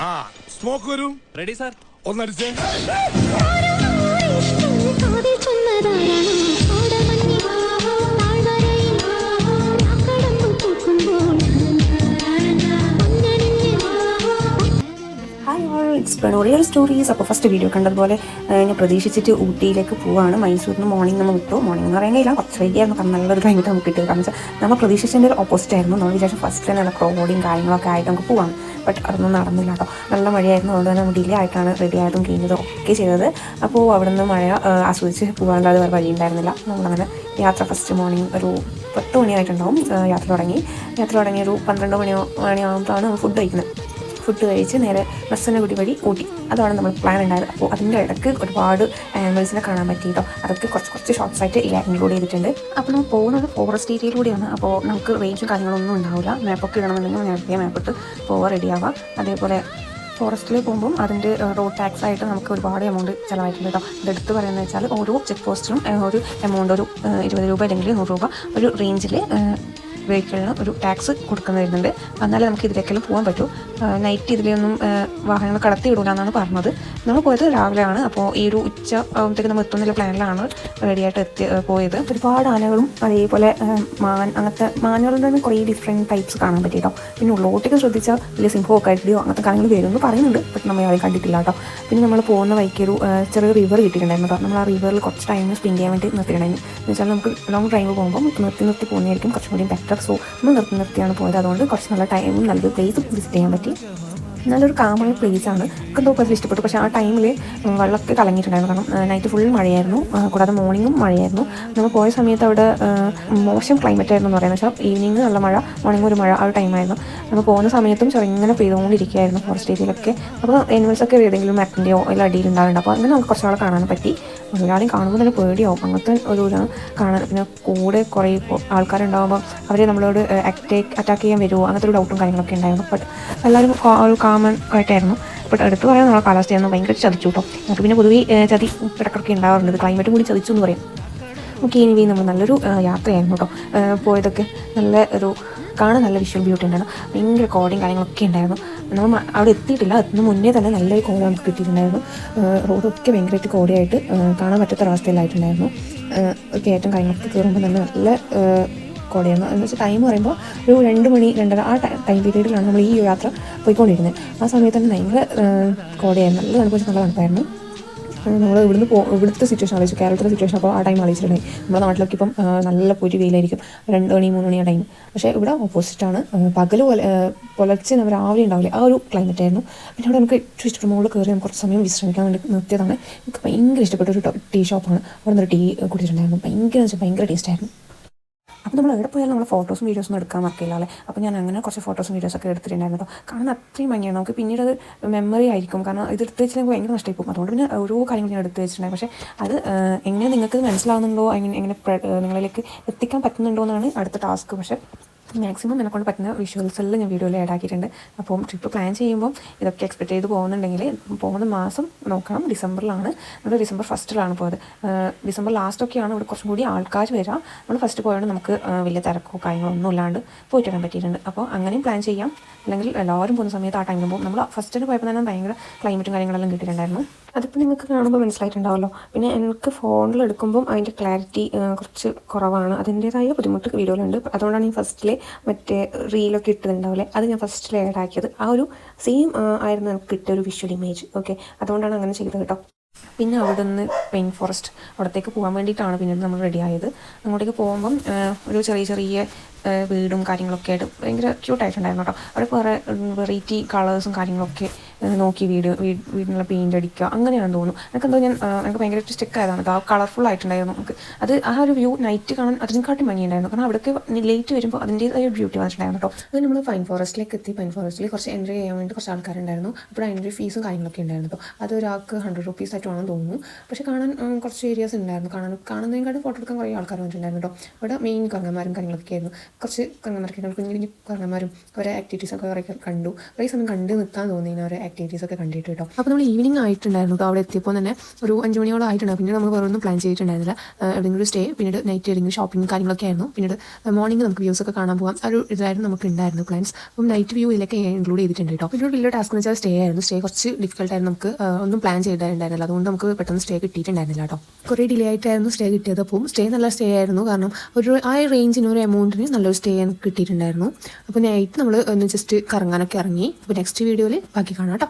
ആ സ്മോക്ക് വരും. Ready sir. ഒന്നടിച്ചേ. ഇറ്റ്സ് പ്രണോറിയൽ സ്റ്റോറീസ്. അപ്പോൾ ഫസ്റ്റ് വീഡിയോ കണ്ടതുപോലെ ഞാൻ പ്രതീക്ഷിച്ചിട്ട് ഊട്ടിയിലേക്ക് പോവാണ്. മൈസൂരിൽ നിന്ന് മോർണിംഗ് നമ്മൾ വിട്ടു. മോർണിംഗ് എന്ന് പറയാൻ കഴിയില്ല, കുറച്ച് വൈകിയായിരുന്നു. കാരണം നല്ലൊരു ക്ലൈമറ്റ് നമുക്ക് കിട്ടിയത്. കാരണം വെച്ചാൽ നമ്മൾ പ്രതീക്ഷിച്ചതിൻ്റെ ഒരു ഓപ്പോസിറ്റ് ആയിരുന്നു. നമ്മൾ വിചാരിച്ച ഫസ്റ്റ് തന്നെ നല്ല ക്രൗഡിങ് കാര്യങ്ങളൊക്കെ ആയിട്ട് നമുക്ക് പോവാണ്. ബട്ട് അതൊന്നും നടന്നില്ല കേട്ടോ. നല്ല മഴയായിരുന്നു. അതുകൊണ്ട് തന്നെ നമ്മൾ ഡിലേ ആയിട്ടാണ് റെഡി ആയതും കഴിഞ്ഞതും ഒക്കെ ചെയ്തത്. അപ്പോൾ അവിടെ നിന്ന് മഴ ആസ്വദിച്ച് പോകാനുള്ളത് വേറെ വഴി ഉണ്ടായിരുന്നില്ല. നമ്മളങ്ങനെ യാത്ര ഫസ്റ്റ് മോർണിംഗ് ഒരു 10 മണിയായിട്ടുണ്ടാവും യാത്ര തുടങ്ങി ഒരു 12 മണിയാകുമ്പോഴാണ് നമ്മൾ ഫുഡ് കഴിക്കുന്നത്. ഫുഡ് കഴിച്ച് നേരെ ബസ്സിനെ വഴി ഊട്ടി, അതാണ് നമ്മൾ പ്ലാൻ ഉണ്ടായത്. അപ്പോൾ അതിൻ്റെ ഇടയ്ക്ക് ഒരുപാട് ആനിമൽസിനെ കാണാൻ പറ്റി കേട്ടോ. അതൊക്കെ കുറച്ച് ഷോർട്ട്സ് ആയിട്ട് ഇൻക്ലൂഡ് ചെയ്തിട്ടുണ്ട്. അപ്പോൾ നമ്മൾ പോകുന്നത് ഫോറസ്റ്റ് ഏരിയയിലൂടെയാണ്. അപ്പോൾ നമുക്ക് റേഞ്ചും കാര്യങ്ങളൊന്നും ഉണ്ടാവില്ല. മാപ്പൊക്കെ ഇടണമെന്നുണ്ടെങ്കിൽ നേരത്തെ മാപ്പിട്ട് പോകാൻ റെഡിയാവാം. അതേപോലെ ഫോറസ്റ്റിൽ പോകുമ്പം അതിൻ്റെ റോഡ് ടാക്സ് ആയിട്ട് നമുക്ക് ഒരുപാട് എമൗണ്ട് ചിലവായിട്ടുണ്ട് കേട്ടോ. ഇതെടുത്ത് പറയുന്നത് വെച്ചാൽ ഓരോ ചെക്ക് പോസ്റ്റിനും ഒരു എമൗണ്ട്, ഒരു 20 രൂപ അല്ലെങ്കിൽ 100 രൂപ ഒരു റേഞ്ചിൽ വെഹിക്കിളിന് ഒരു ടാക്സ് കൊടുക്കുന്ന വരുന്നുണ്ട്. എന്നാലേ നമുക്ക് ഇതിലേക്കെല്ലാം പോകാൻ പറ്റൂ. നൈറ്റ് ഇതിലൊന്നും വാഹനങ്ങൾ കടത്തി വിടൂല എന്നാണ് പറഞ്ഞത്. നമ്മൾ പോയത് രാവിലെയാണ്. അപ്പോൾ ഈ ഒരു ഉച്ച ആകുമ്പോഴത്തേക്ക് നമ്മൾ എത്തുന്ന പ്ലാനിലാണ് റെഡിയായിട്ട് പോയത്. ഒരുപാട് ആനകളും അതേപോലെ അങ്ങനത്തെ മാനുകളുടെ തന്നെ കുറേ ഡിഫറെൻറ്റ് ടൈപ്സ് കാണാൻ പറ്റി കേട്ടോ. പിന്നെ ഉള്ളോട്ടേക്ക് ശ്രദ്ധിച്ചാൽ വലിയ സിംഹമോ കരടിയോ അങ്ങനത്തെ കാര്യങ്ങൾ വരുമെന്ന് പറയുന്നുണ്ട്. ബട്ട് നമ്മൾ ആരെയും കണ്ടിട്ടില്ല കേട്ടോ. പിന്നെ നമ്മൾ പോകുന്ന വഴിക്ക് ഒരു ചെറിയ റിവർ കിട്ടിയിട്ടുണ്ടായിരുന്നു കേട്ടോ. നമ്മൾ ആ റിവറിൽ കുറച്ച് ടൈം സ്പെൻഡ് ചെയ്യാൻ വേണ്ടി നിർത്തിയിട്ടുണ്ടായിരുന്നു. എന്ന് വെച്ചാൽ നമുക്ക് ലോങ് ഡ്രൈവ് പോകുമ്പോൾ നിർത്തി പോകുന്നതായിരിക്കും കുറച്ചും കൂടി ബെറ്റർ. സോ നമ്മൾ നിർത്തിയാണ് പോയത്. അതുകൊണ്ട് കുറച്ച് നല്ല ടൈമും നല്ലൊരു പ്ലേസും വിസിറ്റ് ചെയ്യാൻ പറ്റി. നല്ലൊരു കാമായ പ്ലേസാണ്. എനിക്ക് എന്തോ കുറച്ച് ഇഷ്ടപ്പെട്ടു. പക്ഷേ ആ ടൈമിൽ വെള്ളമൊക്കെ കലങ്ങിയിട്ടുണ്ടായിരുന്നു. കാരണം നൈറ്റ് ഫുൾ മഴയായിരുന്നു. കൂടാതെ മോർണിംഗും മഴയായിരുന്നു. നമ്മൾ പോയ സമയത്ത് അവിടെ മോശം ക്ലൈമറ്റ് ആയിരുന്നു എന്ന് പറയുന്നത്. വെച്ചാൽ ഈവനിങ് നല്ല മഴ, മോർണിംഗ് ഒരു മഴ, ആ ഒരു ടൈമായിരുന്നു. നമ്മൾ പോകുന്ന സമയത്തും ചെറിങ്ങനെ പെയ്തുകൊണ്ടിരിക്കുകയായിരുന്നു ഫോറസ്റ്റ് ഏരിയയിലൊക്കെ. അപ്പോൾ ആനിമൽസൊക്കെ ഏതെങ്കിലും മരത്തിൻ്റെയോ അതിൽ അടിയിലുണ്ടാവുന്നുണ്ട്. അപ്പോൾ അങ്ങനെ നമുക്ക് കുറച്ചാൾ കാണാൻ പറ്റി. ഒരാളെയും കാണുമ്പോൾ തന്നെ പേടിയാവും. അങ്ങനത്തെ ഒരു കാണാൻ. പിന്നെ കൂടെ കുറേ ആൾക്കാരുണ്ടാകുമ്പോൾ അവർ നമ്മളോട് അറ്റാക്ക് ചെയ്യാൻ വരുമോ അങ്ങനത്തെ ഒരു ഡൗട്ടും കാര്യങ്ങളൊക്കെ ഉണ്ടായിരുന്നു. ബട്ട് എല്ലാവരും ഒരു കാമൺ ആയിട്ടായിരുന്നു. ബട്ട് എടുത്ത് പറയാൻ നമ്മളെ കാലാവസ്ഥയായിരുന്നു ഭയങ്കര ചതിച്ചു കേട്ടോ. നമുക്ക് പിന്നെ പൊതുവേ ചതി ഇടക്കിടയ്ക്ക് ഉണ്ടാവാറുണ്ട്. ക്ലൈമറ്റും കൂടി ചതിച്ചു എന്ന് പറയും. ഓക്കെ, ഇനി നമ്മൾ നല്ലൊരു യാത്രയായിരുന്നു കേട്ടോ. പോയതൊക്കെ നല്ല ഒരു കാണാൻ നല്ല വിഷ്വൽ ബ്യൂട്ടി ഉണ്ടായിരുന്നു. ഭയങ്കര കോടയും കാര്യങ്ങളൊക്കെ ഉണ്ടായിരുന്നു. നമ്മൾ അവിടെ എത്തിയിട്ടില്ല. എത്തുന്ന മുന്നേ തന്നെ നല്ലൊരു കോട നമുക്ക് കിട്ടിയിട്ടുണ്ടായിരുന്നു. റോഡൊക്കെ ഭയങ്കരമായിട്ട് കോടയായിട്ട് കാണാൻ പറ്റാത്ത ഒരവസ്ഥയിലായിട്ടുണ്ടായിരുന്നു. കയറ്റം കാര്യങ്ങളൊക്കെ കയറുമ്പോൾ തന്നെ നല്ല കോടയായിരുന്നു. എന്ന് വെച്ചാൽ ടൈം പറയുമ്പോൾ ഒരു 2 മണി 2:30 ആ ടൈം പീരീഡിലാണ് നമ്മൾ ഈ യാത്ര പോയിക്കൊണ്ടിരുന്നത്. ആ സമയത്ത് തന്നെ ഭയങ്കര കോടയായിരുന്നു. നല്ല തണുപ്പായിരുന്നു. നമ്മൾ ഇവിടുത്തെ സിറ്റുവേഷൻ ആലോചിച്ചു, കേരളത്തിലെ സിറ്റുവേഷൻ. അപ്പോൾ ആ ടൈം ആലോചിച്ചിട്ടുണ്ടെങ്കിൽ നമ്മുടെ നാട്ടിലൊക്കെ ഇപ്പം നല്ല പൊരി വെയിലായിരിക്കും, 2 മണി 3 മണി ആ ടൈം. പക്ഷേ ഇവിടെ ഓപ്പോസിറ്റാണ്. പകൽ പുലർച്ചെ നമ്മൾ രാവിലെ ഉണ്ടാവില്ലേ, ആ ഒരു ക്ലൈമറ്റ് ആയിരുന്നു. പിന്നെ അവിടെ നമുക്ക് ഏറ്റവും ഇഷ്ടപ്പെട്ട മുകളിൽ കയറി നമുക്ക് കുറച്ച് സമയം വിശ്രമിക്കാൻ വേണ്ടി നിർത്തിയതാണ്. എനിക്ക് ഭയങ്കര ഇഷ്ടപ്പെട്ട ഒരു ടീ ഷോപ്പാണ്. അവിടെ നിന്നൊരു ടീ കുടിച്ചിട്ടുണ്ടായിരുന്നു. ഭയങ്കര ടേസ്റ്റായിരുന്നു. അപ്പോൾ നമ്മൾ എവിടെ പോയാലും നമ്മൾ ഫോട്ടോസും വീഡിയോസും എടുക്കാൻ മറക്കില്ല അല്ലേ. അപ്പോൾ ഞാൻ അങ്ങനെ കുറച്ച് ഫോട്ടോസും വീഡിയോസൊക്കെ എടുത്തിട്ടുണ്ടായിരുന്നു കേട്ടോ. കാരണം അത്രയും ഭംഗിയാണ്. നമുക്ക് പിന്നീട് അത് മെമ്മറി ആയിരിക്കും. കാരണം ഇത് എടുത്ത് വെച്ചിട്ടുണ്ടെങ്കിൽ ഭയങ്കര നഷ്ടമായി പോകും. അതുകൊണ്ട് പിന്നെ ഓരോ കാര്യങ്ങൾ ഞാൻ എടുത്ത് വെച്ചിട്ടുണ്ടായി. പക്ഷേ അത് എങ്ങനെ നിങ്ങൾക്ക് മനസ്സിലാവുന്നുണ്ടോ, എങ്ങനെ നിങ്ങളിലേക്ക് എത്തിക്കാൻ പറ്റുന്നുണ്ടോ എന്നാണ് അടുത്ത ടാസ്ക്. പക്ഷേ മാക്സിമം എന്നെക്കൊണ്ട് പറ്റുന്ന വിഷ്വൽസ് എല്ലാം ഞാൻ വീഡിയോയിൽ ആഡ് ആക്കിയിട്ടുണ്ട്. അപ്പം ട്രിപ്പ് പ്ലാൻ ചെയ്യുമ്പോൾ ഇതൊക്കെ എക്സ്പെക്ട് ചെയ്ത് പോകുന്നുണ്ടെങ്കിൽ പോകുന്ന മാസം നോക്കണം. ഡിസംബറിലാണ്. നമ്മൾ ഡിസംബർ ഫസ്റ്റിലാണ് പോയത്. ഡിസംബർ ലാസ്റ്റൊക്കെയാണ് ഇവിടെ കുറച്ചും കൂടി ആൾക്കാർ വരിക. നമ്മൾ ഫസ്റ്റ് പോയതുകൊണ്ട് നമുക്ക് വലിയ തിരക്കോ കാര്യങ്ങളോ ഒന്നും ഇല്ലാണ്ട് പോയിട്ട് വരാൻ പറ്റിയിട്ടുണ്ട്. അപ്പോൾ അങ്ങനെയും പ്ലാൻ ചെയ്യാം. അല്ലെങ്കിൽ എല്ലാവരും പോകുന്ന സമയത്ത് ആ ടൈമിൽ പോകും. നമ്മൾ ഫസ്റ്റിന് പോയപ്പോൾ തന്നെ ഭയങ്കര ക്ലൈമറ്റും കാര്യങ്ങളെല്ലാം കിട്ടിയിട്ടുണ്ടായിരുന്നു. അതിപ്പോൾ നിങ്ങൾക്ക് കാണുമ്പോൾ മനസ്സിലായിട്ടുണ്ടാവുമല്ലോ. പിന്നെ എനിക്ക് ഫോണിൽ എടുക്കുമ്പം അതിൻ്റെ ക്ലാരിറ്റി കുറച്ച് കുറവാണ്. അതിൻ്റേതായ ബുദ്ധിമുട്ട് വീഡിയോയിലുണ്ട്. അതുകൊണ്ടാണ് ഈ ഫസ്റ്റിലെ മറ്റേ റീലൊക്കെ ഇട്ടിട്ടുണ്ടാവില്ലേ, അത് ഞാൻ ഫസ്റ്റിൽ ആഡ് ആക്കിയത്. ആ ഒരു സെയിം ആയിരുന്നു എനിക്ക് കിട്ടിയ ഒരു വിഷ്വൽ ഇമേജ്. ഓക്കെ, അതുകൊണ്ടാണ് അങ്ങനെ ചെയ്തത് കേട്ടോ. പിന്നെ അവിടെ നിന്ന് പെയിൻ ഫോറസ്റ്റ് അവിടത്തേക്ക് പോകാൻ വേണ്ടിയിട്ടാണ് പിന്നീട് നമ്മൾ റെഡി ആയത്. അങ്ങോട്ടേക്ക് പോകുമ്പം ഒരു ചെറിയ വീടും കാര്യങ്ങളൊക്കെ ആയിട്ട് ഭയങ്കര ക്യൂട്ടായിട്ടുണ്ടായിരുന്നു കേട്ടോ. അവിടെ കുറേ വെറൈറ്റി കളേഴ്സും കാര്യങ്ങളൊക്കെ നോക്കി വീടിനുള്ള പെയിൻ്റ് അടിക്കുക അങ്ങനെയാണെന്ന് തോന്നുന്നു. എനിക്ക് ഭയങ്കരമായിട്ട് സ്റ്റിക്കായതാണ് കേട്ടോ. കളർഫുൾ ആയിട്ടുണ്ടായിരുന്നു. നമുക്ക് അത് ആ ഒരു വ്യൂ നൈറ്റ് കാണാൻ അതിനെക്കാട്ടും ഭംഗിയുണ്ടായിരുന്നു. കാരണം അവിടേക്ക് ലേറ്റ് വരുമ്പോൾ അതിൻ്റേതായ ഒരു ബ്യൂട്ടി വന്നിട്ടുണ്ടായിരുന്നു കേട്ടോ. അത് നമ്മൾ പൈൻ ഫോറസ്റ്റിലേക്ക് എത്തി. പൈൻ ഫോറസ്റ്റിൽ കുറച്ച് എൻട്രി ചെയ്യാൻ വേണ്ടി കുറച്ച് ആൾക്കാരുണ്ടായിരുന്നു. അപ്പോൾ എൻട്രി ഫീസും കാര്യങ്ങളൊക്കെ ഉണ്ടായിരുന്നു കേട്ടോ. അത് ഒരാൾക്ക് 100 rupees ആയിട്ടാണെന്ന് തോന്നുന്നു. പക്ഷേ കാണാൻ കുറച്ച് ഏരിയാസ് ഉണ്ടായിരുന്നു. കാണുന്നതിനെക്കാട്ടും ഫോട്ടോ എടുക്കാൻ കുറേ ആൾക്കാർ വന്നിട്ടുണ്ടായിരുന്നു കേട്ടോ. അവിടെ മെയിൻ കറങ്ങന്മാരും കാര്യങ്ങളൊക്കെ ആയിരുന്നു. കുറച്ച് കറങ്ങന്മാരൊക്കെ കുഞ്ഞു കുഞ്ഞു കറങ്ങന്മാരും അവരെ ആക്ടിവിറ്റീസൊക്കെ കുറേ കണ്ടു. കുറേ സമയം കണ്ട് നിൽക്കാൻ തോന്നി അവരെ ആക്ടിവിറ്റീസ് ഒക്കെ കണ്ടിട്ട് കേട്ടോ. അപ്പോൾ നമ്മൾ ഈവനിങ് ആയിട്ടുണ്ടായിരുന്നു കേട്ടോ. അവിടെ എത്തിയപ്പോൾ തന്നെ ഒരു 5 മണിയോളം ആയിട്ടുണ്ട്. പിന്നീട് നമ്മൾ വേറെ ഒന്നും പ്ലാൻ ചെയ്തിട്ടുണ്ടായിരുന്നില്ല. എവിടെയെങ്കിലും സ്റ്റേ, പിന്നീട് നൈറ്റ് ഏതെങ്കിലും ഷോപ്പിംഗ് കാര്യങ്ങളൊക്കെ ആയിരുന്നു. പിന്നീട് മോർണിംഗ് നമുക്ക് വ്യൂസ് ഒക്കെ കാണാൻ പോകാം. ഒരു ഇതായിരുന്നു നമുക്ക് ഉണ്ടായിരുന്നു പ്ലാൻസ്. അപ്പം നൈറ്റ് വ്യൂ ഇതിലൊക്കെ ഇൻക്ലൂഡ് ചെയ്തിട്ടുണ്ട് കേട്ടോ. പിന്നെ ഒരു വലിയ ടാസ്ക് എന്ന് വെച്ചാൽ സ്റ്റേ ആയിരുന്നു. സ്റ്റേ കുറച്ച് ഡിഫിക്കൽട്ടായിരുന്നു. നമുക്ക് ഒന്നും പ്ലാൻ ചെയ്തിട്ടുണ്ടായിരുന്നില്ല. അതുകൊണ്ട് നമുക്ക് പെട്ടെന്ന് സ്റ്റേ കിട്ടിയിട്ടുണ്ടായിരുന്നില്ല കേട്ടോ. കുറേ ഡിലേ ആയിട്ടായിരുന്നു സ്റ്റേ കിട്ടിയത്. അപ്പം സ്റ്റേ നല്ല സ്റ്റേ ആയിരുന്നു. കാരണം ആ റേഞ്ചിന് ഒരു എമൗണ്ടിന് നല്ലൊരു സ്റ്റേ കിട്ടിയിട്ടുണ്ടായിരുന്നു. അപ്പോൾ നൈറ്റ് നമ്മൾ ഒന്ന് ജസ്റ്റ് കറങ്ങാനൊക്കെ ഇറങ്ങി. അപ്പോൾ നെക്സ്റ്റ് വീഡിയോയിൽ ബാക്കി കാണാം കേട്ടോ.